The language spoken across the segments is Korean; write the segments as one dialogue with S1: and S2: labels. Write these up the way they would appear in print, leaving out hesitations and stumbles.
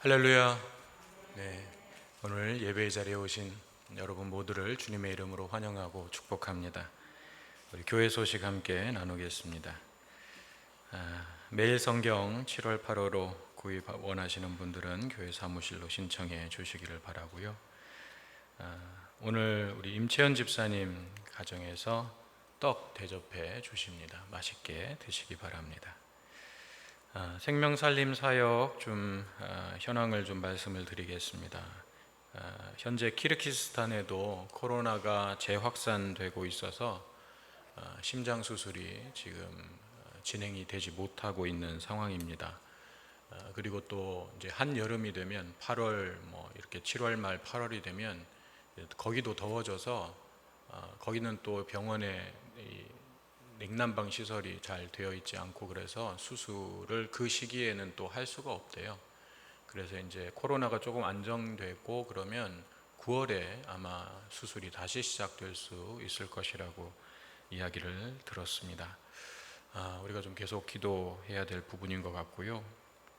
S1: 할렐루야. 네, 오늘 예배의 자리에 오신 여러분 모두를 주님의 이름으로 환영하고 축복합니다. 우리 교회 소식 함께 나누겠습니다. 매일 성경 7월 8월로 구입 원하시는 분들은 교회 사무실로 신청해 주시기를 바라고요. 오늘 우리 임채연 집사님 가정에서 떡 대접해 주십니다. 맛있게 드시기 바랍니다. 생명살림 사역 현황을 말씀을 드리겠습니다. 현재 키르기스탄에도 코로나가 재확산되고 있어서 심장 수술이 지금 진행이 되지 못하고 있는 상황입니다. 그리고 또 이제 한여름이 되면 8월 이렇게 7월 말 8월이 되면 거기도 더워져서 거기는 또 병원에 냉난방 시설이 잘 되어 있지 않고 그래서 수술을 그 시기에는 또 할 수가 없대요. 그래서 이제 코로나가 조금 안정되고 그러면 9월에 아마 수술이 다시 시작될 수 있을 것이라고 이야기를 들었습니다. 우리가 좀 계속 기도해야 될 부분인 것 같고요.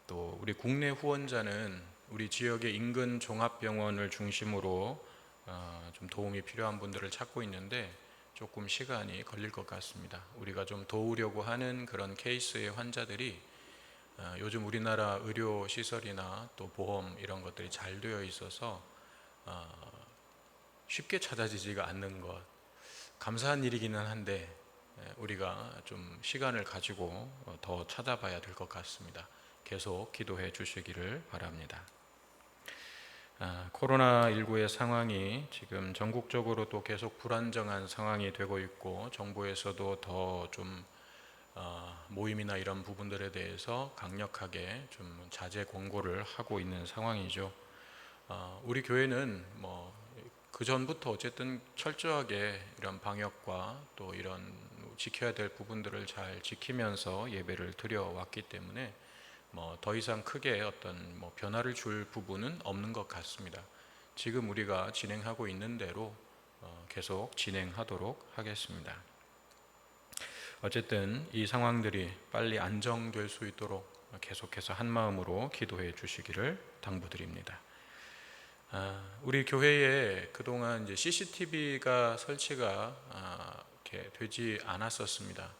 S1: 또 우리 국내 후원자는 우리 지역의 인근 종합병원을 중심으로 좀 도움이 필요한 분들을 찾고 있는데 조금 시간이 걸릴 것 같습니다. 우리가 좀 도우려고 하는 그런 케이스의 환자들이 요즘 우리나라 의료 시설이나 또 보험 이런 것들이 잘 되어 있어서 쉽게 찾아지지가 않는 것, 감사한 일이기는 한데 우리가 좀 시간을 가지고 더 찾아봐야 될 것 같습니다. 계속 기도해 주시기를 바랍니다. 코로나19의 상황이 지금 전국적으로 또 계속 불안정한 상황이 되고 있고 정부에서도 더 좀 모임이나 이런 부분들에 대해서 강력하게 좀 자제 권고를 하고 있는 상황이죠. 우리 교회는 그 전부터 어쨌든 철저하게 이런 방역과 또 이런 지켜야 될 부분들을 잘 지키면서 예배를 드려왔기 때문에 더 이상 크게 어떤 변화를 줄 부분은 없는 것 같습니다. 지금 우리가 진행하고 있는 대로 계속 진행하도록 하겠습니다. 어쨌든 이 상황들이 빨리 안정될 수 있도록 계속해서 한 마음으로 기도해 주시기를 당부드립니다. 우리 교회에 그동안 이제 CCTV가 설치가 이렇게 되지 않았었습니다.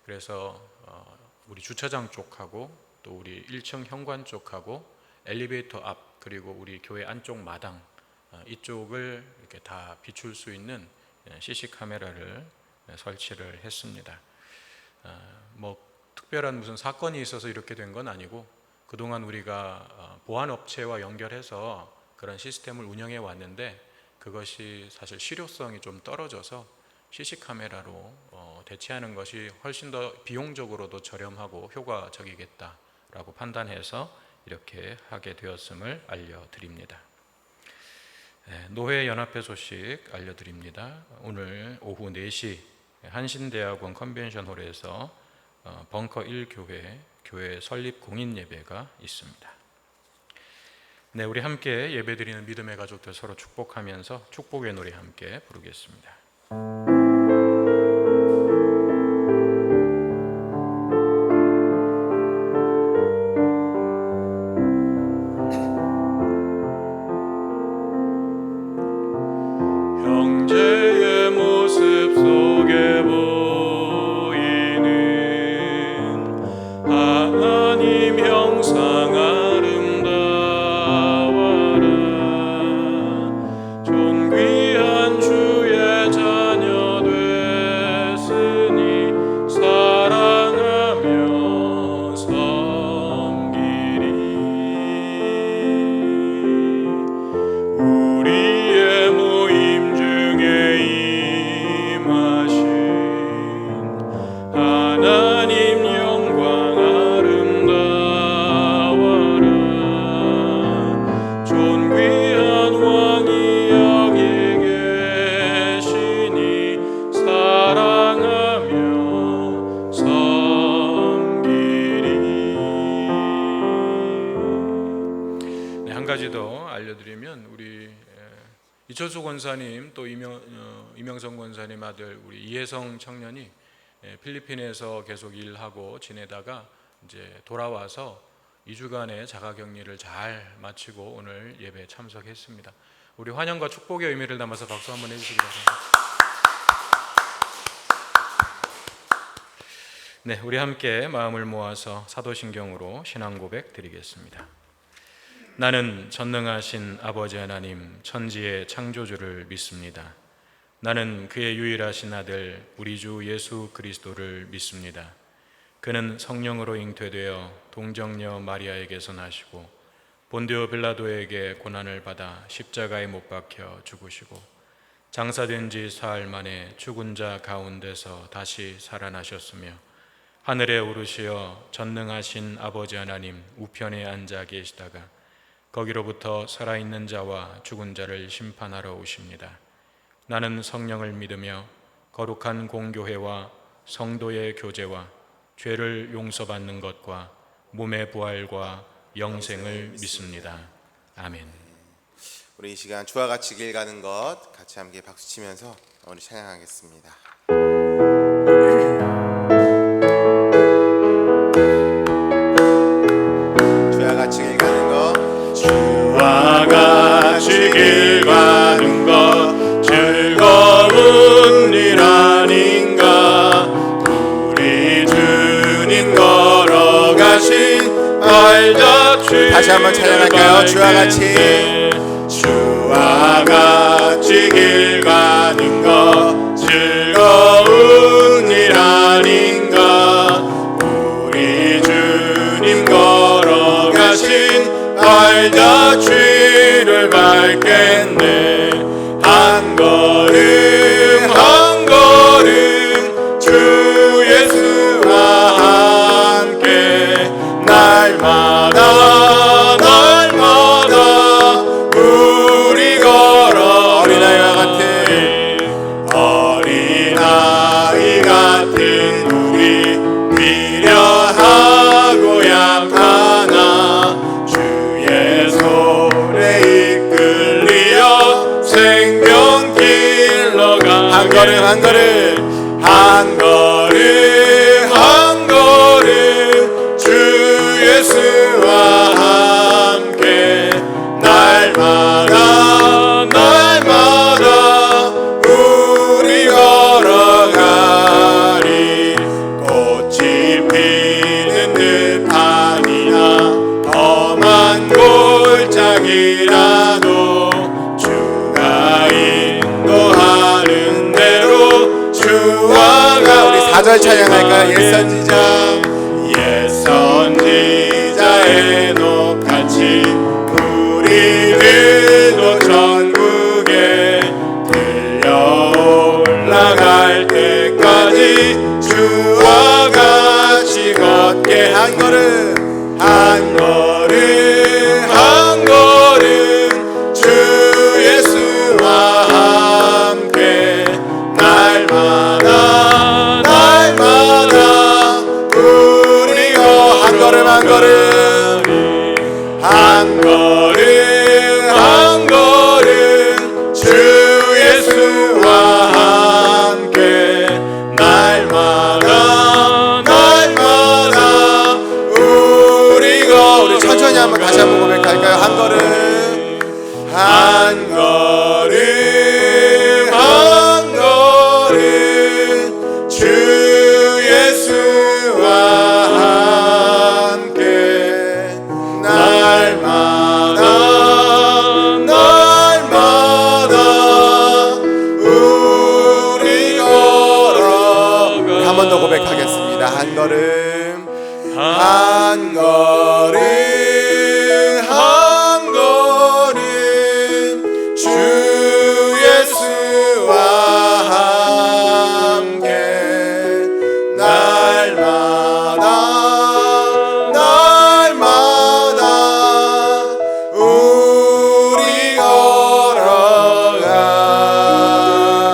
S1: 그래서 우리 주차장 쪽하고 또 우리 1층 현관 쪽하고 엘리베이터 앞 그리고 우리 교회 안쪽 마당 이쪽을 이렇게 다 비출 수 있는 CC 카메라를 설치를 했습니다. 특별한 무슨 사건이 있어서 이렇게 된 건 아니고 그동안 우리가 보안 업체와 연결해서 그런 시스템을 운영해 왔는데 그것이 사실 실효성이 좀 떨어져서 CC 카메라로 대체하는 것이 훨씬 더 비용적으로도 저렴하고 효과적이겠다라고 판단해서 이렇게 하게 되었음을 알려드립니다. 노회연합회 소식 알려드립니다. 오늘 오후 4시 한신대학원 컨벤션홀에서 벙커 1교회 교회 설립 공인 예배가 있습니다. 네, 우리 함께 예배드리는 믿음의 가족들 서로 축복하면서 축복의 노래 함께 부르겠습니다. 형제의 모습 속에 보이는 하나님 형상 아름다워라. 존귀한 주의 자녀 됐으니 사랑하며 섬기리. 우리의 모임 중에 임하신 하나님 영광 아름다워라. 존귀한 왕이 여기 계시니 사랑하며 섬기리. 네, 한 가지 더 알려드리면 우리 이철수 권사님 또 이명성 권사님 아들 우리 이혜성 청년이 필리핀에서 계속 일하고 지내다가 이제 돌아와서 2주간의 자가격리를 잘 마치고 오늘 예배에 참석했습니다. 우리 환영과 축복의 의미를 담아서 박수 한번 해주시기 바랍니다. 네, 우리 함께 마음을 모아서 사도신경으로 신앙 고백 드리겠습니다. 나는 전능하신 아버지 하나님 천지의 창조주를 믿습니다. 나는 그의 유일하신 아들 우리 주 예수 그리스도를 믿습니다. 그는 성령으로 잉태되어 동정녀 마리아에게서 나시고 본디오 빌라도에게 고난을 받아 십자가에 못 박혀 죽으시고 장사된 지 사흘 만에 죽은 자 가운데서 다시 살아나셨으며 하늘에 오르시어 전능하신 아버지 하나님 우편에 앉아 계시다가 거기로부터 살아있는 자와 죽은 자를 심판하러 오십니다. 나는 성령을 믿으며 거룩한 공교회와 성도의 교제와 죄를 용서받는 것과 몸의 부활과 영생을 믿습니다. 아멘.
S2: 우리 이 시간 주와 같이 길 가는 것 같이 함께 박수치면서 우리 찬양하겠습니다. 주와 같이 길 가는 것, 주와 같이 길 가는 것 즐거운 일 아닌가. 우리 주님 걸어가신 알자취 다시 한번 찬양할까요? 주와 같이 길 가는 것 즐거운 일 아닌가. 우리 주님 걸어가신 알자취를 밟겠네. 한 걸음 한 걸음 주 예수와 함께 날마다 날마다 우리 걸어 어린아이 같은 우리 미련하고 약하나 주의 손에 이끌리어 생명길로 가. 한 걸음 한 걸음 한 걸음 한 걸음 주 예수와 함께 날마다 날마다 우리 걸어가리. 꽃이 피는 듯하니나 험한 골짜기라도 주가 인도하는 대로 주와 가. 우리 4절 찬양할까요? 옛선지자의 녹같이 우리들도 전국에 들려 올라갈 때까지 주와 같이 걷게. 한 걸음 한 걸음 한 걸음 주 예수와 함께 날마다 날마다 우리가 한 걸음 한 걸음 한 걸음 한 걸음 주 예수와 함께 날마다 날마다 우리가. 우리 천천히 한번 다시 한번 고백할까요? 한 걸음 한 걸음 한 걸음 주 예수와 함께 날마다 날마다 우리 걸어가. 한 번 더 고백하겠습니다. 한 걸음 한 걸음 한 걸음 주 예수와 함께 날마다 날마다 우리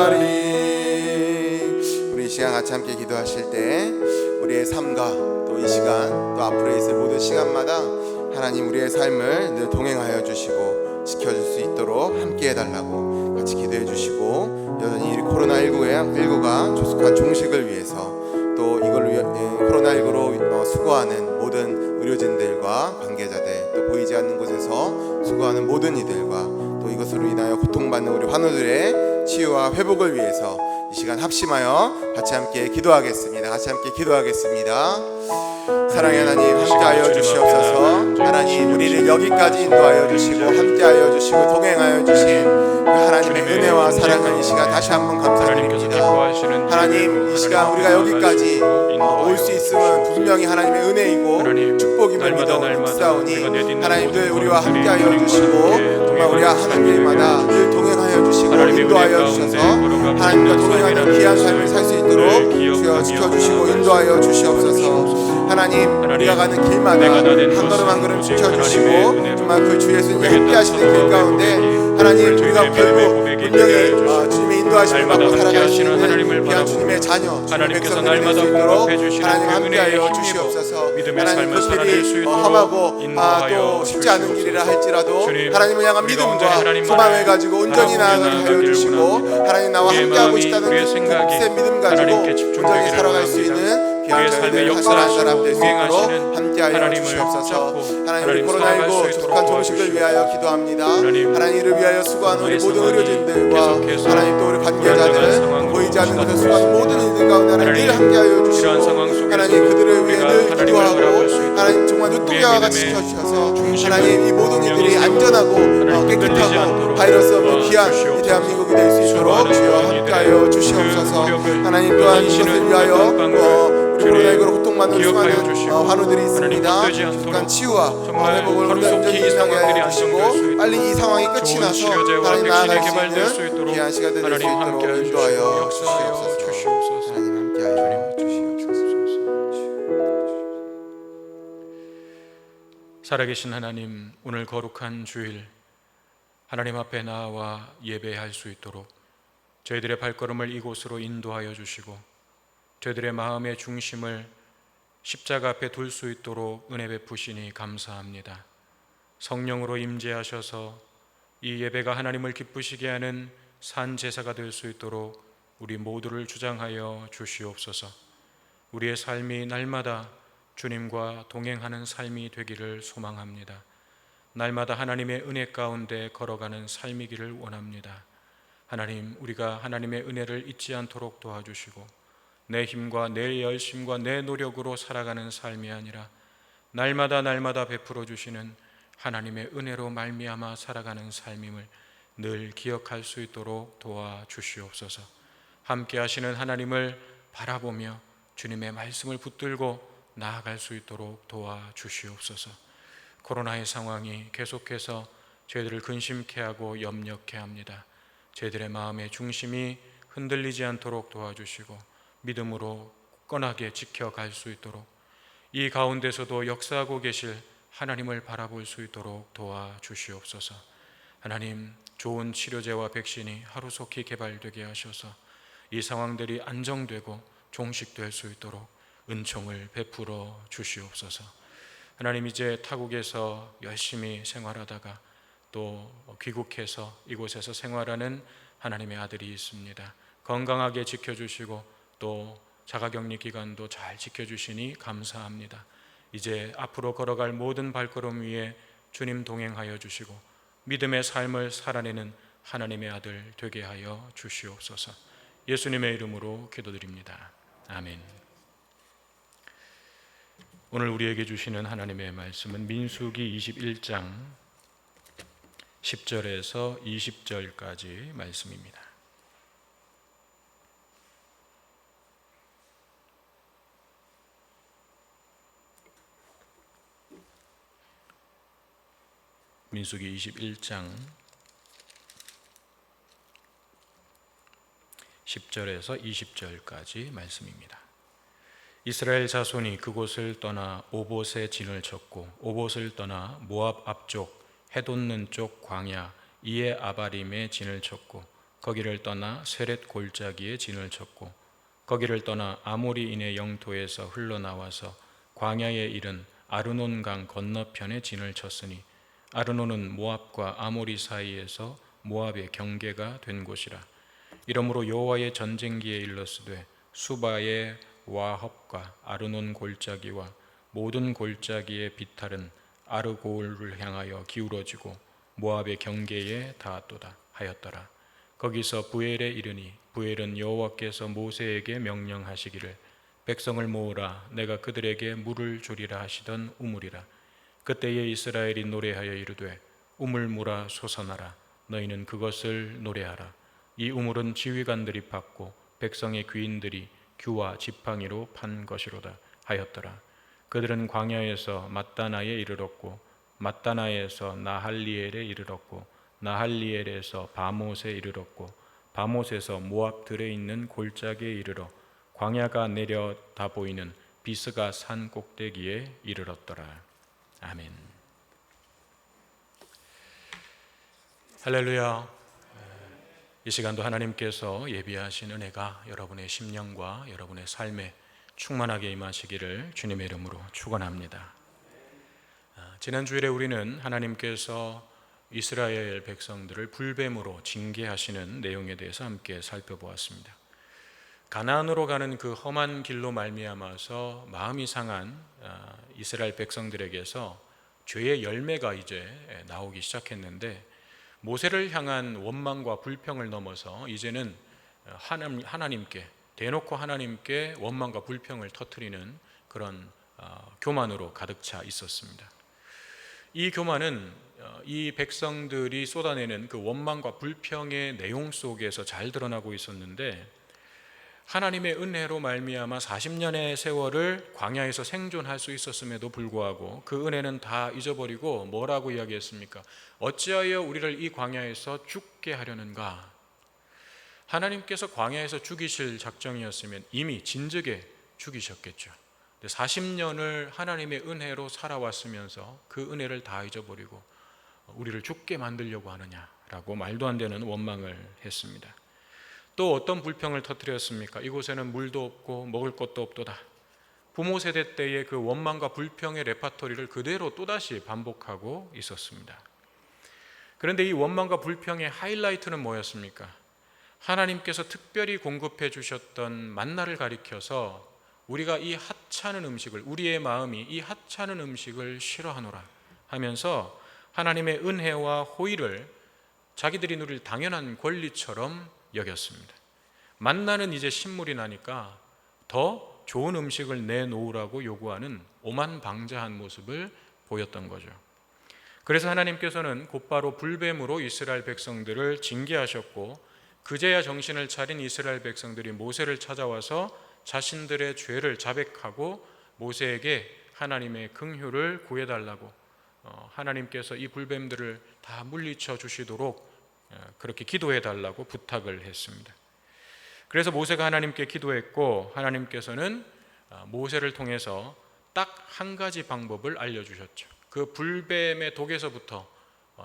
S2: 걸어가리. 우리 이 시간 같이 함께 기도하실 때 우리의 삶과 또 이 시간 또 앞으로 있을 모든 시간마다 하나님 우리의 삶을 늘 동행하여 주시고 지켜줄 수 있도록 함께 해달라고 같이 기도해 주시고, 여전히 이 코로나19가 조속한 종식을 위해서 또 이걸 위해 코로나19로 수고하는 모든 의료진들과 관계자들, 또 보이지 않는 곳에서 수고하는 모든 이들과 또 이것으로 인하여 고통받는 우리 환우들의 치유와 회복을 위해서 이 시간 합심하여 같이 함께 기도하겠습니다. 같이 함께 기도하겠습니다. 사랑의 하나님, 함께하여 주시옵소서. 하나님, 우리를 여기까지 인도하여 주시고 함께하여 주시고 동행하여 주신 그 하나님의 은혜와 사랑을 이 시간 다시 한번 감사드립니다. 하나님, 이 시간 우리가 여기까지 올 수 있음은 분명히 하나님의 은혜이고 축복임을 믿사오니 하나님들 우리와 함께하여 주시고 정말 우리와 하는 길마다 늘 동행하여 주시고 인도하여 주셔서 하나님과 동행하는 귀한 삶을 살 수 있도록 주여 지켜주시고 인도하여 주시옵소서. 하나님, 우리가 가는 길마다 한 걸음 한 걸음 지켜주시고 정말 그 주 예수님이 함께 하시는 길 가운데 하나님, 우리가 결국 분명히 주님의 인도하심을 받고 살아갈 수 있는 귀한 주님의 자녀, 주님의 백성들이 될 수 있도록 하나님 함께하여 주시옵소서. 하나님, 그 길이 험하고 또 쉽지 않은 길이라 할지라도 하나님을 향한 믿음과 소망을 가지고 온전히 나아가게 하여 주시고 하나님, 나와 함께하고 싶다는 그 굳센 믿음 가지고 온전히 살아갈 수 있는 귀한 저희들 한 사람 한 사람 될 수 있도록 함께하여 주시옵소서. 하나님, 우리 코로나19 조속한 종식을 위하여 기도합니다. 하나님을 위하여 수고하는 우리 모든 의료진들과 하나님 또 우리 관계자들, 보이지 않는 곳에 수고하는 모든 이들 가운데 하나님 늘 함께하여 주시고 하나님, 그들을 위해 늘 기도하고 하나님 정말 눈동자와 같이 지켜주셔서 하나님 이 모든 이들이 안전하고 깨끗하고 바이러스 없는 귀한 이 대한민국이 될 수 있도록 주여 함께하여 주시옵소서. 하나님, 또한 이것을 위하여 우리 코로나19로 고통받는 수많은 환우들이 있습니다. 급한 치유와 회복을 온전히 일어나게 해주시고 빨리 이 상황이 끝이 나서 하나님 나아갈 수 있는 귀한 시간들 될 수 있도록 인도하여 주시옵소서. 하나님 함께하여 주시옵소서.
S1: 살아계신 하나님, 오늘 거룩한 주일 하나님 앞에 나와 예배할 수 있도록 저희들의 발걸음을 이곳으로 인도하여 주시고 저희들의 마음의 중심을 십자가 앞에 둘 수 있도록 은혜 베푸시니 감사합니다. 성령으로 임재하셔서 이 예배가 하나님을 기쁘시게 하는 산 제사가 될 수 있도록 우리 모두를 주장하여 주시옵소서. 우리의 삶이 날마다 주님과 동행하는 삶이 되기를 소망합니다. 날마다 하나님의 은혜 가운데 걸어가는 삶이기를 원합니다. 하나님, 우리가 하나님의 은혜를 잊지 않도록 도와주시고 내 힘과 내 열심과 내 노력으로 살아가는 삶이 아니라 날마다 베풀어 주시는 하나님의 은혜로 말미암아 살아가는 삶임을 늘 기억할 수 있도록 도와주시옵소서. 함께 하시는 하나님을 바라보며 주님의 말씀을 붙들고 나아갈 수 있도록 도와주시옵소서. 코로나의 상황이 계속해서 저희들을 근심케 하고 염려케 합니다. 저희들의 마음의 중심이 흔들리지 않도록 도와주시고 믿음으로 굳건하게 지켜갈 수 있도록 이 가운데서도 역사하고 계실 하나님을 바라볼 수 있도록 도와주시옵소서. 하나님, 좋은 치료제와 백신이 하루속히 개발되게 하셔서 이 상황들이 안정되고 종식될 수 있도록 은총을 베풀어 주시옵소서. 하나님, 이제 타국에서 열심히 생활하다가 또 귀국해서 이곳에서 생활하는 하나님의 아들이 있습니다. 건강하게 지켜주시고 또 자가격리 기간도 잘 지켜주시니 감사합니다. 이제 앞으로 걸어갈 모든 발걸음 위에 주님 동행하여 주시고 믿음의 삶을 살아내는 하나님의 아들 되게 하여 주시옵소서. 예수님의 이름으로 기도드립니다. 아멘. 오늘 우리에게 주시는 하나님의 말씀은 민수기 21장 10절에서 20절까지 말씀입니다. 민수기 21장 10절에서 20절까지 말씀입니다. 이스라엘 자손이 그곳을 떠나 오봇에 진을 쳤고 오봇을 떠나 모압 앞쪽 해돋는 쪽 광야 이에 아바림에 진을 쳤고 거기를 떠나 세렛 골짜기에 진을 쳤고 거기를 떠나 아모리인의 영토에서 흘러나와서 광야에 이른 아르논 강 건너편에 진을 쳤으니 아르논은 모압과 아모리 사이에서 모압의 경계가 된 곳이라. 이러므로 여호와의 전쟁기에 일렀으되 수바의 와헙과 아르논 골짜기와 모든 골짜기의 비탈은 아르고울을 향하여 기울어지고 모압의 경계에 닿았도다 하였더라. 거기서 부엘에 이르니 부엘은 여호와께서 모세에게 명령하시기를 백성을 모으라 내가 그들에게 물을 주리라 하시던 우물이라. 그때에 이스라엘이 노래하여 이르되 우물물아 솟아나라 너희는 그것을 노래하라. 이 우물은 지휘관들이 팠고 백성의 귀인들이 규와 지팡이로 판 것이로다 하였더라. 그들은 광야에서 mat다나에 이르렀고 mat다나에서 나할리엘에 이르렀고 나할리엘에서 바못에 이르렀고 바못에서 모압 들에 있는 골짜기에 이르러 광야가 내려다 보이는 비스가 산 꼭대기에 이르렀더라. 아멘. 할렐루야. 이 시간도 하나님께서 예비하신 은혜가 여러분의 심령과 여러분의 삶에 충만하게 임하시기를 주님의 이름으로 축원합니다. 지난 주일에 우리는 하나님께서 이스라엘 백성들을 불뱀으로 징계하시는 내용에 대해서 함께 살펴보았습니다. 가나안으로 가는 그 험한 길로 말미암아서 마음이 상한 이스라엘 백성들에게서 죄의 열매가 이제 나오기 시작했는데 모세를 향한 원망과 불평을 넘어서 이제는 하나님께 대놓고 하나님께 원망과 불평을 터뜨리는 그런 교만으로 가득 차 있었습니다. 이 교만은 이 백성들이 쏟아내는 그 원망과 불평의 내용 속에서 잘 드러나고 있었는데 하나님의 은혜로 말미암아 40년의 세월을 광야에서 생존할 수 있었음에도 불구하고 그 은혜는 다 잊어버리고 뭐라고 이야기했습니까? 어찌하여 우리를 이 광야에서 죽게 하려는가? 하나님께서 광야에서 죽이실 작정이었으면 이미 진즉에 죽이셨겠죠. 40년을 하나님의 은혜로 살아왔으면서 그 은혜를 다 잊어버리고 우리를 죽게 만들려고 하느냐라고 말도 안 되는 원망을 했습니다. 또 어떤 불평을 터뜨렸습니까? 이곳에는 물도 없고 먹을 것도 없도다. 부모 세대 때의 그 원망과 불평의 레파토리를 그대로 또다시 반복하고 있었습니다. 그런데 이 원망과 불평의 하이라이트는 뭐였습니까? 하나님께서 특별히 공급해 주셨던 만나를 가리켜서 우리가 이 하찮은 음식을, 우리의 마음이 이 하찮은 음식을 싫어하노라 하면서 하나님의 은혜와 호의를 자기들이 누릴 당연한 권리처럼 여겼습니다. 만나는 이제 신물이 나니까 더 좋은 음식을 내놓으라고 요구하는 오만방자한 모습을 보였던 거죠. 그래서 하나님께서는 곧바로 불뱀으로 이스라엘 백성들을 징계하셨고 그제야 정신을 차린 이스라엘 백성들이 모세를 찾아와서 자신들의 죄를 자백하고 모세에게 하나님의 긍휼을 구해달라고 하나님께서 이 불뱀들을 다 물리쳐 주시도록 그렇게 기도해달라고 부탁을 했습니다. 그래서 모세가 하나님께 기도했고 하나님께서는 모세를 통해서 딱 한 가지 방법을 알려주셨죠. 그 불뱀의 독에서부터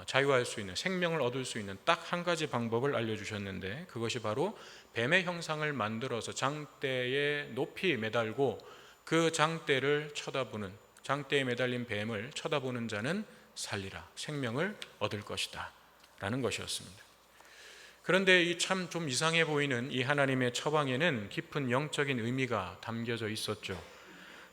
S1: 자유할 수 있는, 생명을 얻을 수 있는 딱 한 가지 방법을 알려주셨는데 그것이 바로 뱀의 형상을 만들어서 장대에 높이 매달고 그 장대를 쳐다보는, 장대에 매달린 뱀을 쳐다보는 자는 살리라, 생명을 얻을 것이다 라는 것이었습니다. 그런데 이 참 좀 이상해 보이는 이 하나님의 처방에는 깊은 영적인 의미가 담겨져 있었죠.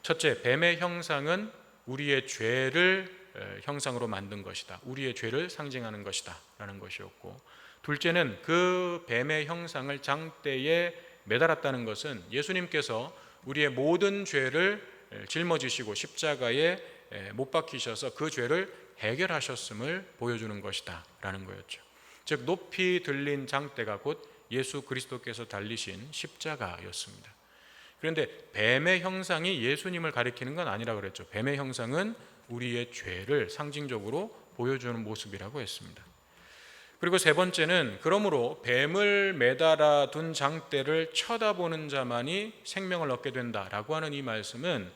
S1: 첫째, 뱀의 형상은 우리의 죄를 형상으로 만든 것이다, 우리의 죄를 상징하는 것이다 라는 것이었고, 둘째는 그 뱀의 형상을 장대에 매달았다는 것은 예수님께서 우리의 모든 죄를 짊어지시고 십자가에 못 박히셔서 그 죄를 해결하셨음을 보여주는 것이다 라는 거였죠. 즉 높이 들린 장대가 곧 예수 그리스도께서 달리신 십자가였습니다. 그런데 뱀의 형상이 예수님을 가리키는 건 아니라 그랬죠. 뱀의 형상은 우리의 죄를 상징적으로 보여주는 모습이라고 했습니다. 그리고 세 번째는 그러므로 뱀을 매달아 둔 장대를 쳐다보는 자만이 생명을 얻게 된다라고 하는 이 말씀은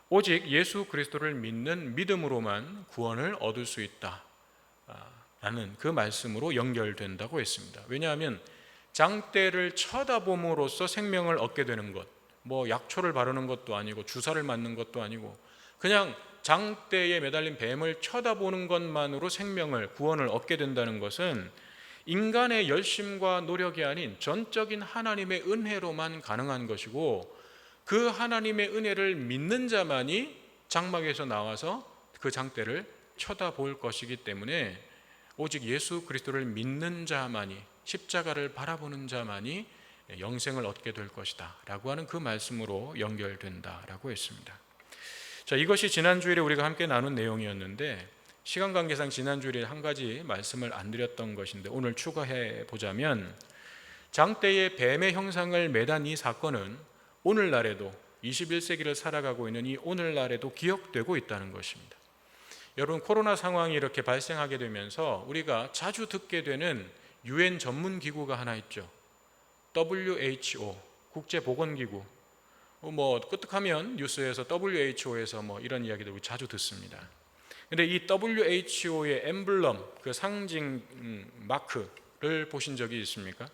S1: 오직 예수 그리스도를 믿는 믿음으로만 구원을 얻을 수 있다 라는 그 말씀으로 연결된다고 했습니다. 왜냐하면 장대를 쳐다봄으로써 생명을 얻게 되는 것, 뭐 약초를 바르는 것도 아니고 주사를 맞는 것도 아니고 그냥 장대에 매달린 뱀을 쳐다보는 것만으로 생명을, 구원을 얻게 된다는 것은 인간의 열심과 노력이 아닌 전적인 하나님의 은혜로만 가능한 것이고 그 하나님의 은혜를 믿는 자만이 장막에서 나와서 그 장대를 쳐다볼 것이기 때문에 오직 예수 그리스도를 믿는 자만이, 십자가를 바라보는 자만이 영생을 얻게 될 것이다 라고 하는 그 말씀으로 연결된다라고 했습니다. 자, 이것이 지난주일에 우리가 함께 나눈 내용이었는데 시간 관계상 지난주일에 한 가지 말씀을 안 드렸던 것인데 오늘 추가해 보자면, 장대에 뱀의 형상을 매단 이 사건은 오늘날에도 21세기를 살아가고 있는 이 오늘날에도 기억되고 있다는 것입니다. 여러분, 코로나 상황이 이렇게 발생하게 되면서 우리가 자주 듣게 되는 UN 전문기구가 하나 있죠. WHO, 국제보건기구. 끄떡하면 뉴스에서 WHO에서 이런 이야기들 우리 자주 듣습니다. 근데 이 WHO의 엠블럼, 그 상징 마크를 보신 적이 있습니까?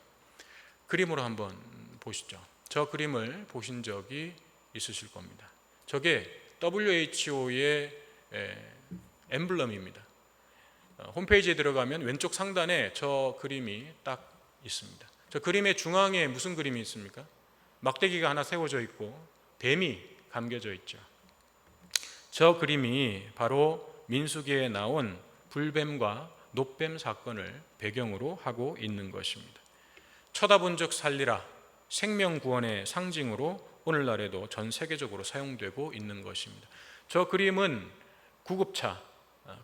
S1: 그림으로 한번 보시죠. 저 그림을 보신 적이 있으실 겁니다. 저게 WHO의 엠블럼입니다. 홈페이지에 들어가면 왼쪽 상단에 저 그림이 딱 있습니다. 저 그림의 중앙에 무슨 그림이 있습니까? 막대기가 하나 세워져 있고 뱀이 감겨져 있죠. 저 그림이 바로 민수기에 나온 불뱀과 놋뱀 사건을 배경으로 하고 있는 것입니다. 쳐다본 적 살리라, 생명구원의 상징으로 오늘날에도 전 세계적으로 사용되고 있는 것입니다. 저 그림은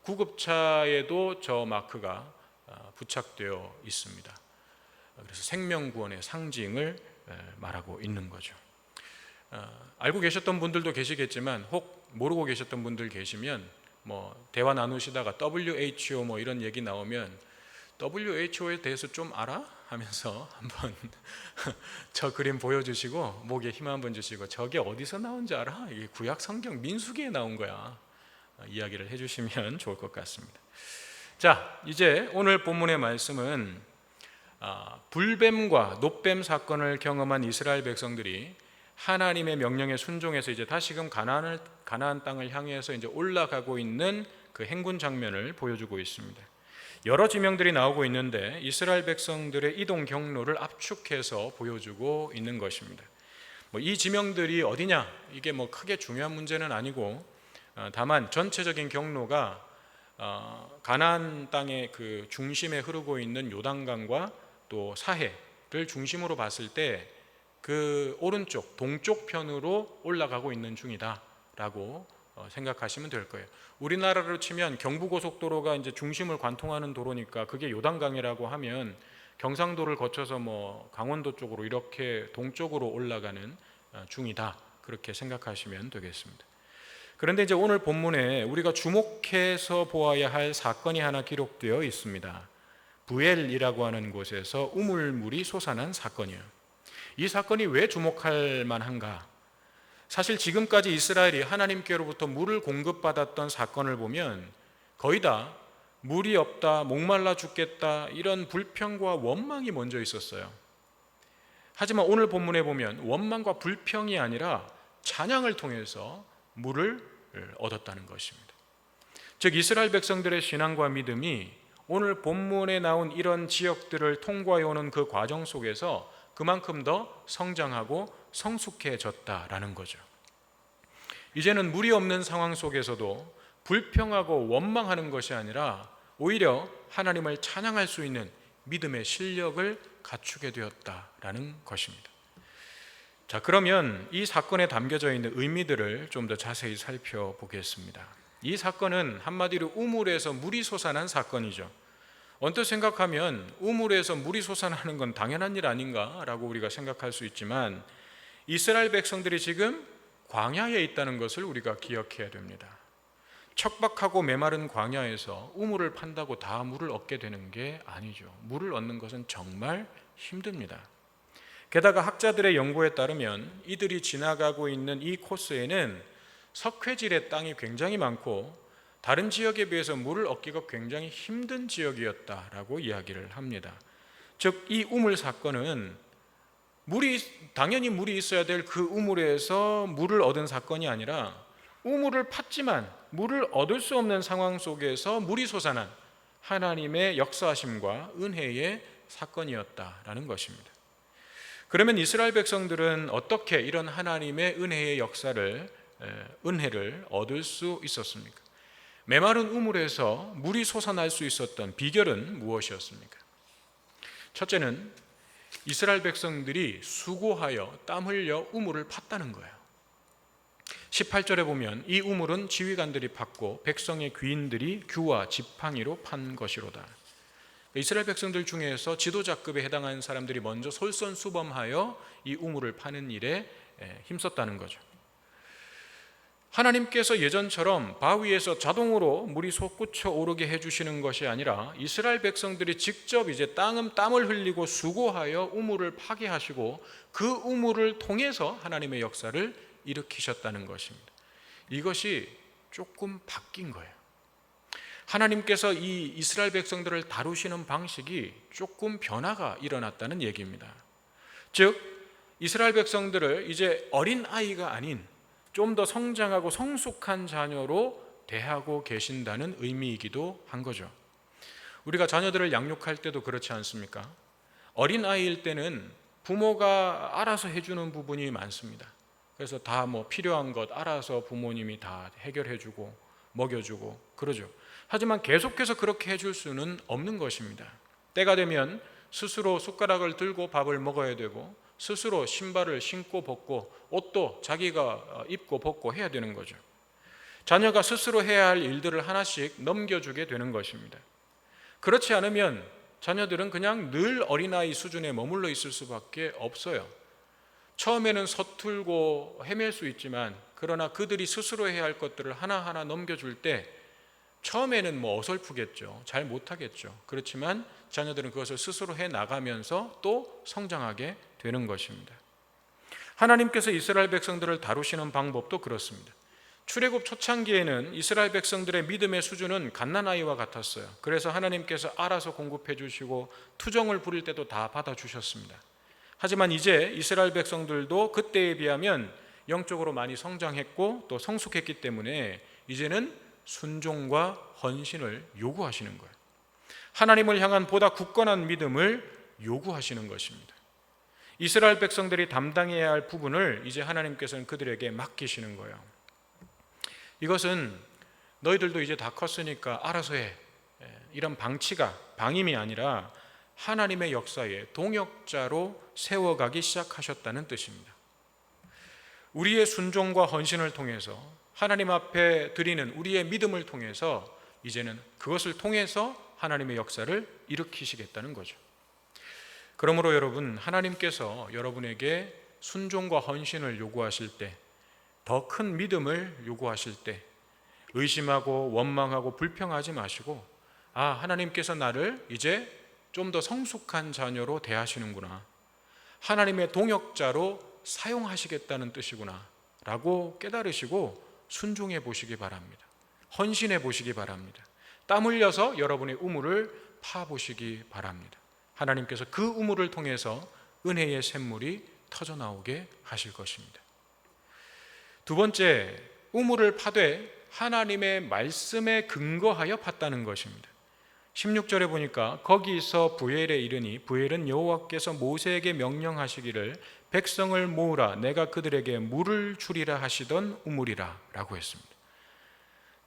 S1: 구급차에도 저 마크가 부착되어 있습니다. 그래서 생명구원의 상징을 말하고 있는 거죠. 알고 계셨던 분들도 계시겠지만 혹 모르고 계셨던 분들 계시면 대화 나누시다가 WHO 이런 얘기 나오면 WHO에 대해서 좀 알아? 하면서 한번 저 그림 보여주시고 목에 힘 한번 주시고 저게 어디서 나온지 알아? 이게 구약 성경 민수기에 나온 거야. 이야기를 해주시면 좋을 것 같습니다. 자, 이제 오늘 본문의 말씀은 불뱀과 놋뱀 사건을 경험한 이스라엘 백성들이 하나님의 명령에 순종해서 이제 다시금 가나안 땅을 향해서 이제 올라가고 있는 그 행군 장면을 보여주고 있습니다. 여러 지명들이 나오고 있는데 이스라엘 백성들의 이동 경로를 압축해서 보여주고 있는 것입니다. 이 지명들이 어디냐? 이게 크게 중요한 문제는 아니고 다만 전체적인 경로가 가나안 땅의 그 중심에 흐르고 있는 요단강과 또 사해를 중심으로 봤을 때 그 오른쪽 동쪽 편으로 올라가고 있는 중이다라고 생각하시면 될 거예요. 우리나라로 치면 경부고속도로가 이제 중심을 관통하는 도로니까 그게 요단강이라고 하면 경상도를 거쳐서 강원도 쪽으로 이렇게 동쪽으로 올라가는 중이다, 그렇게 생각하시면 되겠습니다. 그런데 이제 오늘 본문에 우리가 주목해서 보아야 할 사건이 하나 기록되어 있습니다. 부엘이라고 하는 곳에서 우물물이 솟아난 사건이에요. 이 사건이 왜 주목할 만한가? 사실 지금까지 이스라엘이 하나님께로부터 물을 공급받았던 사건을 보면 거의 다 물이 없다, 목말라 죽겠다, 이런 불평과 원망이 먼저 있었어요. 하지만 오늘 본문에 보면 원망과 불평이 아니라 찬양을 통해서 물을 얻었다는 것입니다. 즉 이스라엘 백성들의 신앙과 믿음이 오늘 본문에 나온 이런 지역들을 통과해 오는 그 과정 속에서 그만큼 더 성장하고 성숙해졌다라는 거죠. 이제는 물이 없는 상황 속에서도 불평하고 원망하는 것이 아니라 오히려 하나님을 찬양할 수 있는 믿음의 실력을 갖추게 되었다라는 것입니다. 자, 그러면 이 사건에 담겨져 있는 의미들을 좀 더 자세히 살펴보겠습니다. 이 사건은 한마디로 우물에서 물이 솟아난 사건이죠. 언뜻 생각하면 우물에서 물이 솟아나는 건 당연한 일 아닌가라고 우리가 생각할 수 있지만 이스라엘 백성들이 지금 광야에 있다는 것을 우리가 기억해야 됩니다. 척박하고 메마른 광야에서 우물을 판다고 다 물을 얻게 되는 게 아니죠. 물을 얻는 것은 정말 힘듭니다. 게다가 학자들의 연구에 따르면 이들이 지나가고 있는 이 코스에는 석회질의 땅이 굉장히 많고 다른 지역에 비해서 물을 얻기가 굉장히 힘든 지역이었다라고 이야기를 합니다. 즉 이 우물 사건은 당연히 물이 있어야 될 그 우물에서 물을 얻은 사건이 아니라 우물을 팠지만 물을 얻을 수 없는 상황 속에서 물이 솟아난 하나님의 역사하심과 은혜의 사건이었다라는 것입니다. 그러면 이스라엘 백성들은 어떻게 이런 하나님의 은혜의 역사를 은혜를 얻을 수 있었습니까? 메마른 우물에서 물이 솟아날 수 있었던 비결은 무엇이었습니까? 첫째는 이스라엘 백성들이 수고하여 땀 흘려 우물을 팠다는 거예요. 18절에 보면 이 우물은 지휘관들이 팠고 백성의 귀인들이 규와 지팡이로 판 것이로다. 이스라엘 백성들 중에서 지도자급에 해당하는 사람들이 먼저 솔선수범하여 이 우물을 파는 일에 힘썼다는 거죠. 하나님께서 예전처럼 바위에서 자동으로 물이 솟구쳐 오르게 해주시는 것이 아니라 이스라엘 백성들이 직접 이제 땀을 흘리고 수고하여 우물을 파게 하시고 그 우물을 통해서 하나님의 역사를 일으키셨다는 것입니다. 이것이 조금 바뀐 거예요. 하나님께서 이 이스라엘 백성들을 다루시는 방식이 조금 변화가 일어났다는 얘기입니다. 즉 이스라엘 백성들을 이제 어린 아이가 아닌 좀 더 성장하고 성숙한 자녀로 대하고 계신다는 의미이기도 한 거죠. 우리가 자녀들을 양육할 때도 그렇지 않습니까? 어린 아이일 때는 부모가 알아서 해주는 부분이 많습니다. 그래서 다 필요한 것 알아서 부모님이 다 해결해주고 먹여주고 그러죠. 하지만 계속해서 그렇게 해줄 수는 없는 것입니다. 때가 되면 스스로 숟가락을 들고 밥을 먹어야 되고 스스로 신발을 신고 벗고 옷도 자기가 입고 벗고 해야 되는 거죠. 자녀가 스스로 해야 할 일들을 하나씩 넘겨주게 되는 것입니다. 그렇지 않으면 자녀들은 그냥 늘 어린아이 수준에 머물러 있을 수밖에 없어요. 처음에는 서툴고 헤맬 수 있지만 그러나 그들이 스스로 해야 할 것들을 하나하나 넘겨줄 때 처음에는 어설프겠죠. 잘 못하겠죠. 그렇지만 자녀들은 그것을 스스로 해나가면서 또 성장하게 되는 것입니다. 하나님께서 이스라엘 백성들을 다루시는 방법도 그렇습니다. 출애굽 초창기에는 이스라엘 백성들의 믿음의 수준은 갓난아이와 같았어요. 그래서 하나님께서 알아서 공급해 주시고 투정을 부릴 때도 다 받아주셨습니다. 하지만 이제 이스라엘 백성들도 그때에 비하면 영적으로 많이 성장했고 또 성숙했기 때문에 이제는 순종과 헌신을 요구하시는 거예요. 하나님을 향한 보다 굳건한 믿음을 요구하시는 것입니다. 이스라엘 백성들이 담당해야 할 부분을 이제 하나님께서는 그들에게 맡기시는 거예요. 이것은 너희들도 이제 다 컸으니까 알아서 해, 이런 방임이 아니라 하나님의 역사에 동역자로 세워가기 시작하셨다는 뜻입니다. 우리의 순종과 헌신을 통해서 하나님 앞에 드리는 우리의 믿음을 통해서 이제는 그것을 통해서 하나님의 역사를 일으키시겠다는 거죠. 그러므로 여러분, 하나님께서 여러분에게 순종과 헌신을 요구하실 때, 더 큰 믿음을 요구하실 때 의심하고 원망하고 불평하지 마시고 하나님께서 나를 이제 좀 더 성숙한 자녀로 대하시는구나, 하나님의 동역자로 사용하시겠다는 뜻이구나 라고 깨달으시고 순종해 보시기 바랍니다. 헌신해 보시기 바랍니다. 땀 흘려서 여러분의 우물을 파보시기 바랍니다. 하나님께서 그 우물을 통해서 은혜의 샘물이 터져 나오게 하실 것입니다. 두 번째, 우물을 파되 하나님의 말씀에 근거하여 팠다는 것입니다. 16절에 보니까 거기서 부엘에 이르니 부엘은 여호와께서 모세에게 명령하시기를 백성을 모으라 내가 그들에게 물을 주리라 하시던 우물이라 라고 했습니다.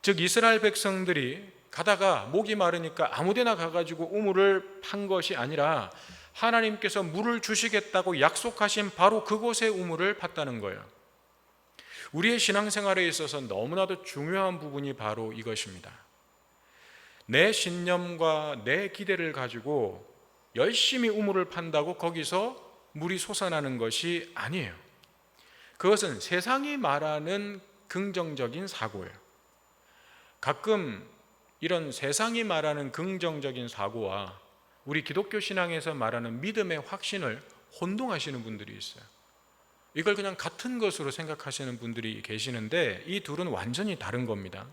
S1: 즉 이스라엘 백성들이 가다가 목이 마르니까 아무데나 가가지고 우물을 판 것이 아니라 하나님께서 물을 주시겠다고 약속하신 바로 그곳에 우물을 팠다는 거예요. 우리의 신앙생활에 있어서 너무나도 중요한 부분이 바로 이것입니다. 내 신념과 내 기대를 가지고 열심히 우물을 판다고 거기서 물이 솟아나는 것이 아니에요. 그것은 세상이 말하는 긍정적인 사고예요. 가끔 이런 세상이 말하는 긍정적인 사고와 우리 기독교 신앙에서 말하는 믿음의 확신을 혼동하시는 분들이 있어요. 이걸 그냥 같은 것으로 생각하시는 분들이 계시는데 이 둘은 완전히 다른 겁니다.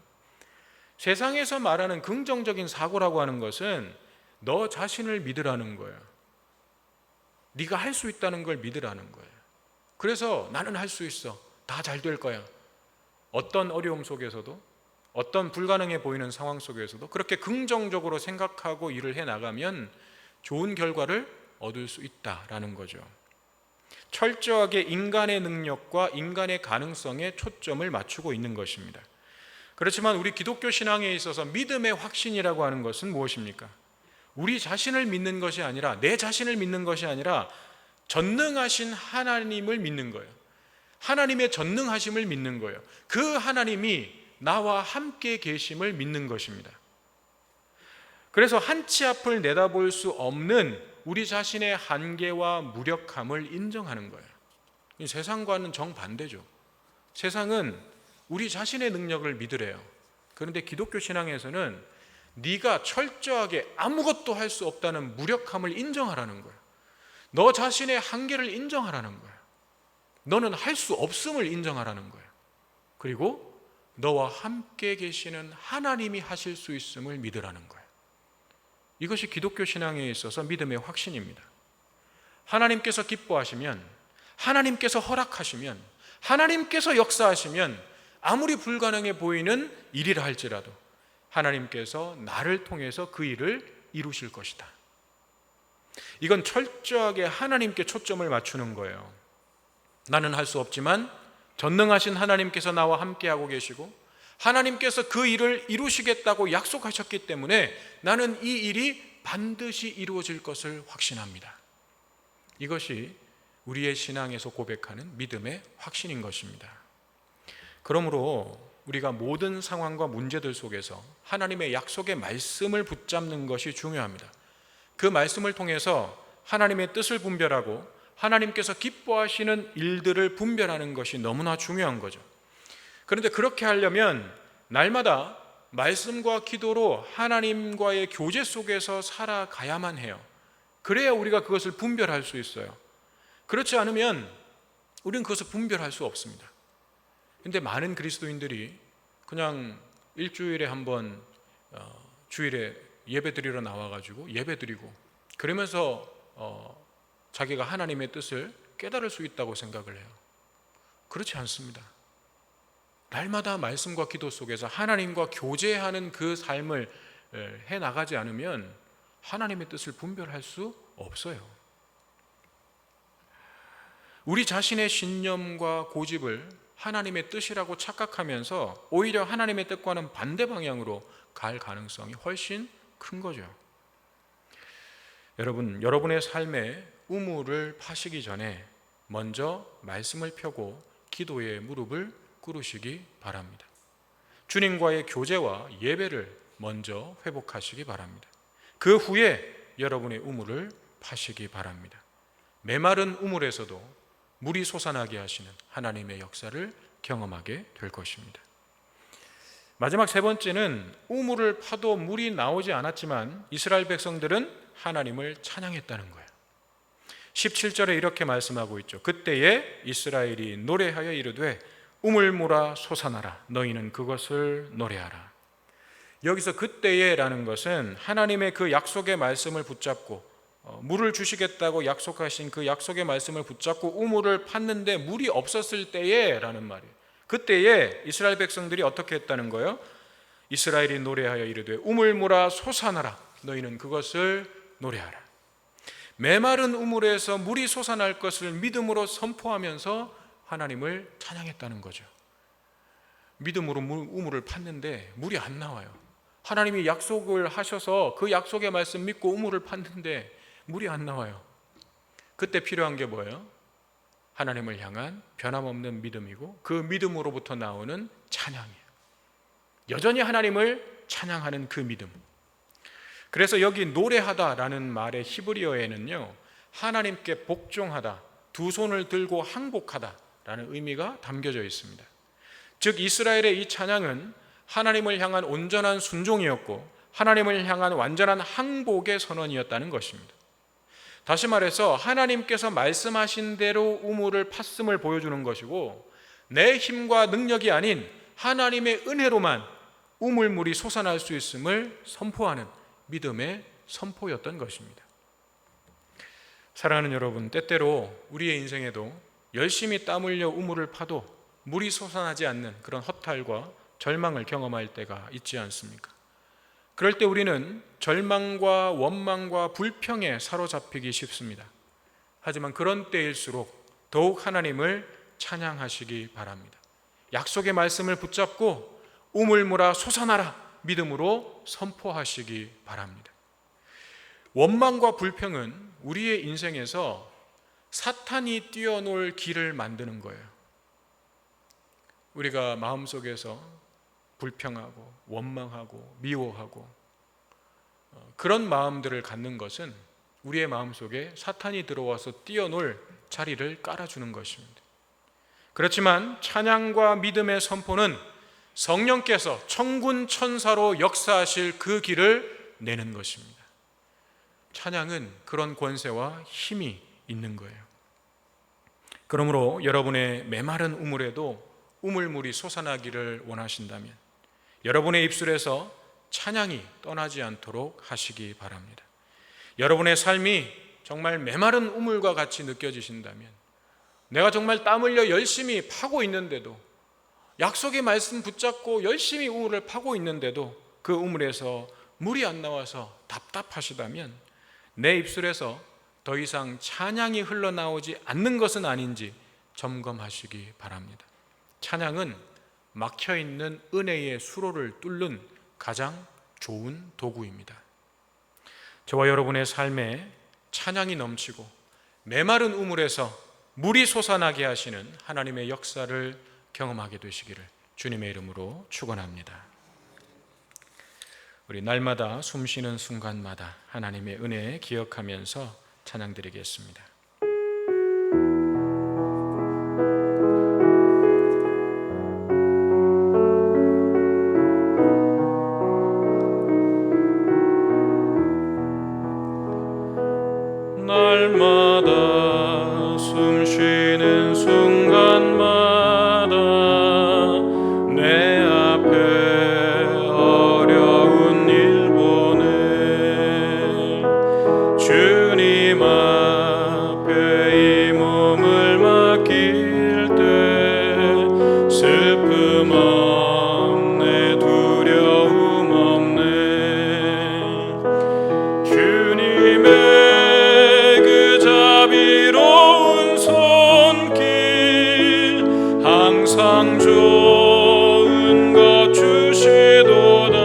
S1: 세상에서 말하는 긍정적인 사고라고 하는 것은 너 자신을 믿으라는 거예요. 네가 할 수 있다는 걸 믿으라는 거예요. 그래서 나는 할 수 있어. 다 잘 될 거야. 어떤 어려움 속에서도, 어떤 불가능해 보이는 상황 속에서도 그렇게 긍정적으로 생각하고 일을 해나가면 좋은 결과를 얻을 수 있다라는 거죠. 철저하게 인간의 능력과 인간의 가능성에 초점을 맞추고 있는 것입니다. 그렇지만 우리 기독교 신앙에 있어서 믿음의 확신이라고 하는 것은 무엇입니까? 우리 자신을 믿는 것이 아니라, 내 자신을 믿는 것이 아니라 전능하신 하나님을 믿는 거예요. 하나님의 전능하심을 믿는 거예요. 그 하나님이 나와 함께 계심을 믿는 것입니다. 그래서 한치 앞을 내다볼 수 없는 우리 자신의 한계와 무력함을 인정하는 거예요. 세상과는 정반대죠. 세상은 우리 자신의 능력을 믿으래요. 그런데 기독교 신앙에서는 네가 철저하게 아무것도 할 수 없다는 무력함을 인정하라는 거예요. 너 자신의 한계를 인정하라는 거예요. 너는 할 수 없음을 인정하라는 거예요. 그리고 너와 함께 계시는 하나님이 하실 수 있음을 믿으라는 거예요. 이것이 기독교 신앙에 있어서 믿음의 확신입니다. 하나님께서 기뻐하시면, 하나님께서 허락하시면, 하나님께서 역사하시면 아무리 불가능해 보이는 일이라 할지라도 하나님께서 나를 통해서 그 일을 이루실 것이다. 이건 철저하게 하나님께 초점을 맞추는 거예요. 나는 할 수 없지만 전능하신 하나님께서 나와 함께하고 계시고 하나님께서 그 일을 이루시겠다고 약속하셨기 때문에 나는 이 일이 반드시 이루어질 것을 확신합니다. 이것이 우리의 신앙에서 고백하는 믿음의 확신인 것입니다. 그러므로 우리가 모든 상황과 문제들 속에서 하나님의 약속의 말씀을 붙잡는 것이 중요합니다. 그 말씀을 통해서 하나님의 뜻을 분별하고 하나님께서 기뻐하시는 일들을 분별하는 것이 너무나 중요한 거죠. 그런데 그렇게 하려면 날마다 말씀과 기도로 하나님과의 교제 속에서 살아가야만 해요. 그래야 우리가 그것을 분별할 수 있어요. 그렇지 않으면 우리는 그것을 분별할 수 없습니다. 그런데 많은 그리스도인들이 그냥 일주일에 한 번 주일에 예배 드리러 나와가지고 예배 드리고 그러면서 자기가 하나님의 뜻을 깨달을 수 있다고 생각을 해요. 그렇지 않습니다. 날마다 말씀과 기도 속에서 하나님과 교제하는 그 삶을 해나가지 않으면 하나님의 뜻을 분별할 수 없어요. 우리 자신의 신념과 고집을 하나님의 뜻이라고 착각하면서 오히려 하나님의 뜻과는 반대 방향으로 갈 가능성이 훨씬 큰 거죠. 여러분, 여러분의 삶에 우물을 파시기 전에 먼저 말씀을 펴고 기도의 무릎을 꿇으시기 바랍니다. 주님과의 교제와 예배를 먼저 회복하시기 바랍니다. 그 후에 여러분의 우물을 파시기 바랍니다. 메마른 우물에서도 물이 솟아나게 하시는 하나님의 역사를 경험하게 될 것입니다. 마지막 세 번째는 우물을 파도 물이 나오지 않았지만 이스라엘 백성들은 하나님을 찬양했다는 거예요. 17절에 이렇게 말씀하고 있죠. 그때에 이스라엘이 노래하여 이르되 우물물아 솟아나라 너희는 그것을 노래하라. 여기서 그때에라는 것은 하나님의 그 약속의 말씀을 붙잡고 물을 주시겠다고 약속하신 그 약속의 말씀을 붙잡고 우물을 팠는데 물이 없었을 때에라는 말이에요. 그때에 이스라엘 백성들이 어떻게 했다는 거예요? 이스라엘이 노래하여 이르되 우물물아 솟아나라 너희는 그것을 노래하라. 메마른 우물에서 물이 솟아날 것을 믿음으로 선포하면서 하나님을 찬양했다는 거죠. 믿음으로 우물을 팠는데 물이 안 나와요. 하나님이 약속을 하셔서 그 약속의 말씀 믿고 우물을 팠는데 물이 안 나와요. 그때 필요한 게 뭐예요? 하나님을 향한 변함없는 믿음이고 그 믿음으로부터 나오는 찬양이에요. 여전히 하나님을 찬양하는 그 믿음. 그래서 여기 노래하다라는 말의 히브리어에는요, 하나님께 복종하다, 두 손을 들고 항복하다라는 의미가 담겨져 있습니다. 즉 이스라엘의 이 찬양은 하나님을 향한 온전한 순종이었고 하나님을 향한 완전한 항복의 선언이었다는 것입니다. 다시 말해서 하나님께서 말씀하신 대로 우물을 팠음을 보여주는 것이고 내 힘과 능력이 아닌 하나님의 은혜로만 우물물이 솟아날 수 있음을 선포하는 믿음의 선포였던 것입니다. 사랑하는 여러분, 때때로 우리의 인생에도 열심히 땀 흘려 우물을 파도 물이 솟아나지 않는 그런 허탈과 절망을 경험할 때가 있지 않습니까? 그럴 때 우리는 절망과 원망과 불평에 사로잡히기 쉽습니다. 하지만 그런 때일수록 더욱 하나님을 찬양하시기 바랍니다. 약속의 말씀을 붙잡고 우물물아 솟아나라 믿음으로 선포하시기 바랍니다. 원망과 불평은 우리의 인생에서 사탄이 뛰어놀 길을 만드는 거예요. 우리가 마음속에서 불평하고 원망하고 미워하고 그런 마음들을 갖는 것은 우리의 마음속에 사탄이 들어와서 뛰어놀 자리를 깔아주는 것입니다. 그렇지만 찬양과 믿음의 선포는 성령께서 천군 천사로 역사하실 그 길을 내는 것입니다. 찬양은 그런 권세와 힘이 있는 거예요. 그러므로 여러분의 메마른 우물에도 우물물이 솟아나기를 원하신다면 여러분의 입술에서 찬양이 떠나지 않도록 하시기 바랍니다. 여러분의 삶이 정말 메마른 우물과 같이 느껴지신다면, 내가 정말 땀 흘려 열심히 파고 있는데도, 약속의 말씀 붙잡고 열심히 우물을 파고 있는데도 그 우물에서 물이 안 나와서 답답하시다면 내 입술에서 더 이상 찬양이 흘러나오지 않는 것은 아닌지 점검하시기 바랍니다. 찬양은 막혀있는 은혜의 수로를 뚫는 가장 좋은 도구입니다. 저와 여러분의 삶에 찬양이 넘치고 메마른 우물에서 물이 솟아나게 하시는 하나님의 역사를 경험하게 되시기를 주님의 이름으로 축원합니다. 우리 날마다 숨쉬는 순간마다 하나님의 은혜 기억하면서 찬양드리겠습니다. 날마다 숨쉬는 순간마다 내 앞에 어려운 일 보내 주님 앞에 이 몸을 맡길 때 슬픔 없네 두려움 없네 주님의 자비로운 손길 항상 좋은 것 주시도다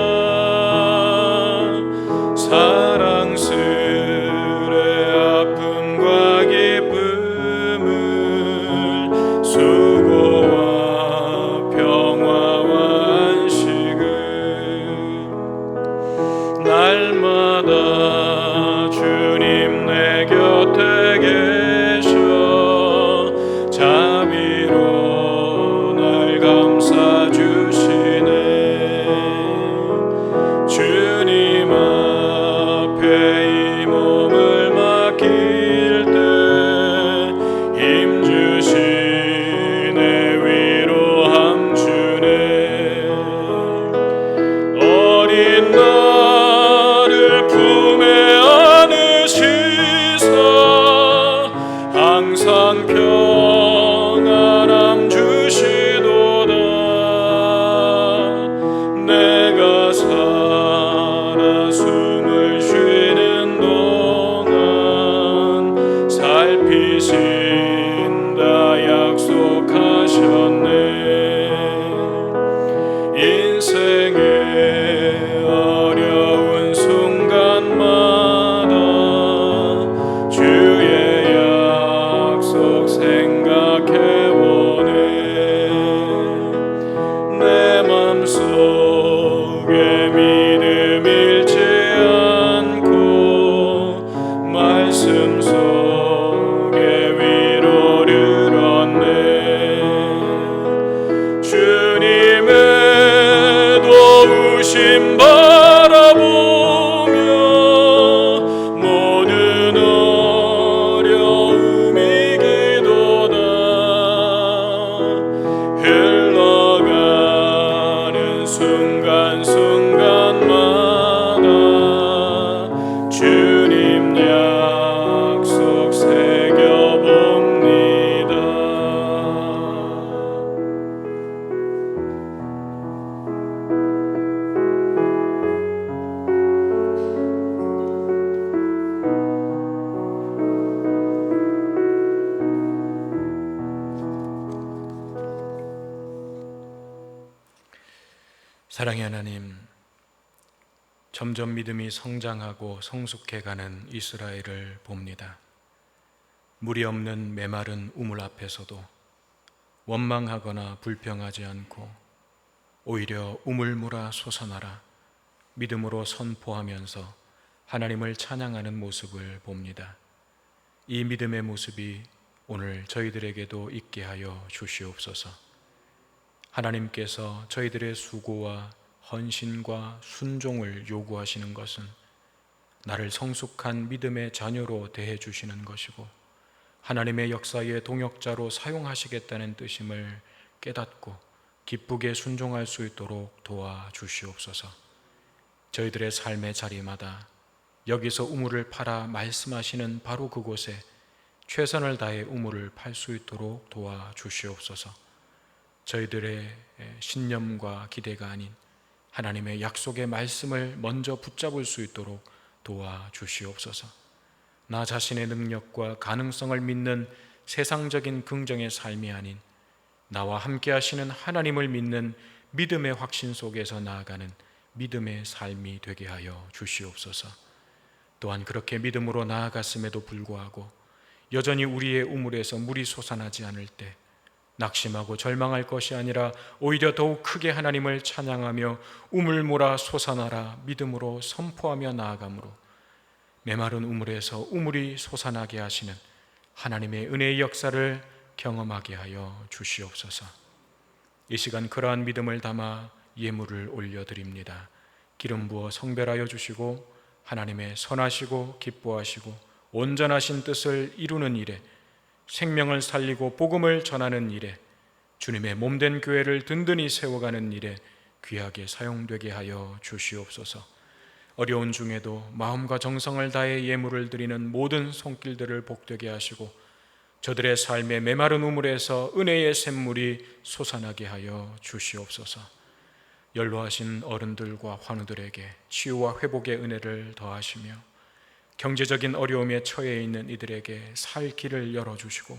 S1: 사랑스레 아픈 사랑의 하나님, 점점 믿음이 성장하고 성숙해가는 이스라엘을 봅니다. 물이 없는 메마른 우물 앞에서도 원망하거나 불평하지 않고 오히려 우물물아 솟아나라 믿음으로 선포하면서 하나님을 찬양하는 모습을 봅니다. 이 믿음의 모습이 오늘 저희들에게도 있게 하여 주시옵소서. 하나님께서 저희들의 수고와 헌신과 순종을 요구하시는 것은 나를 성숙한 믿음의 자녀로 대해 주시는 것이고 하나님의 역사의 동역자로 사용하시겠다는 뜻임을 깨닫고 기쁘게 순종할 수 있도록 도와주시옵소서. 저희들의 삶의 자리마다 여기서 우물을 팔아 말씀하시는 바로 그곳에 최선을 다해 우물을 팔 수 있도록 도와주시옵소서. 저희들의 신념과 기대가 아닌 하나님의 약속의 말씀을 먼저 붙잡을 수 있도록 도와주시옵소서. 나 자신의 능력과 가능성을 믿는 세상적인 긍정의 삶이 아닌 나와 함께 하시는 하나님을 믿는 믿음의 확신 속에서 나아가는 믿음의 삶이 되게 하여 주시옵소서. 또한 그렇게 믿음으로 나아갔음에도 불구하고 여전히 우리의 우물에서 물이 솟아나지 않을 때 낙심하고 절망할 것이 아니라 오히려 더욱 크게 하나님을 찬양하며 우물물아 솟아나라 믿음으로 선포하며 나아가므로 메마른 우물에서 우물이 솟아나게 하시는 하나님의 은혜의 역사를 경험하게 하여 주시옵소서. 이 시간 그러한 믿음을 담아 예물을 올려드립니다. 기름 부어 성별하여 주시고 하나님의 선하시고 기뻐하시고 온전하신 뜻을 이루는 일에 생명을 살리고 복음을 전하는 일에 주님의 몸된 교회를 든든히 세워가는 일에 귀하게 사용되게 하여 주시옵소서. 어려운 중에도 마음과 정성을 다해 예물을 드리는 모든 손길들을 복되게 하시고 저들의 삶의 메마른 우물에서 은혜의 샘물이 솟아나게 하여 주시옵소서. 연로하신 어른들과 환우들에게 치유와 회복의 은혜를 더하시며 경제적인 어려움에 처해 있는 이들에게 살 길을 열어주시고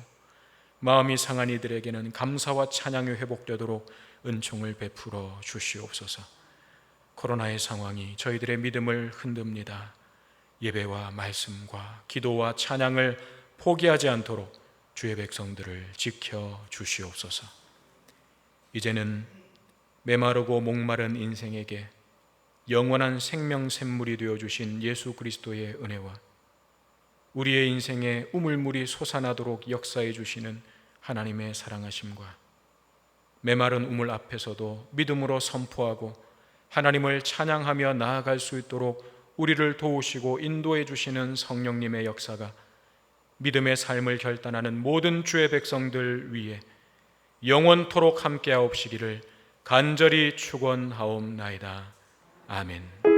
S1: 마음이 상한 이들에게는 감사와 찬양이 회복되도록 은총을 베풀어 주시옵소서. 코로나의 상황이 저희들의 믿음을 흔듭니다. 예배와 말씀과 기도와 찬양을 포기하지 않도록 주의 백성들을 지켜 주시옵소서. 이제는 메마르고 목마른 인생에게 영원한 생명 샘물이 되어주신 예수 그리스도의 은혜와 우리의 인생에 우물물이 솟아나도록 역사해 주시는 하나님의 사랑하심과 메마른 우물 앞에서도 믿음으로 선포하고 하나님을 찬양하며 나아갈 수 있도록 우리를 도우시고 인도해 주시는 성령님의 역사가 믿음의 삶을 결단하는 모든 주의 백성들 위에 영원토록 함께하옵시기를 간절히 축원하옵나이다. 아멘.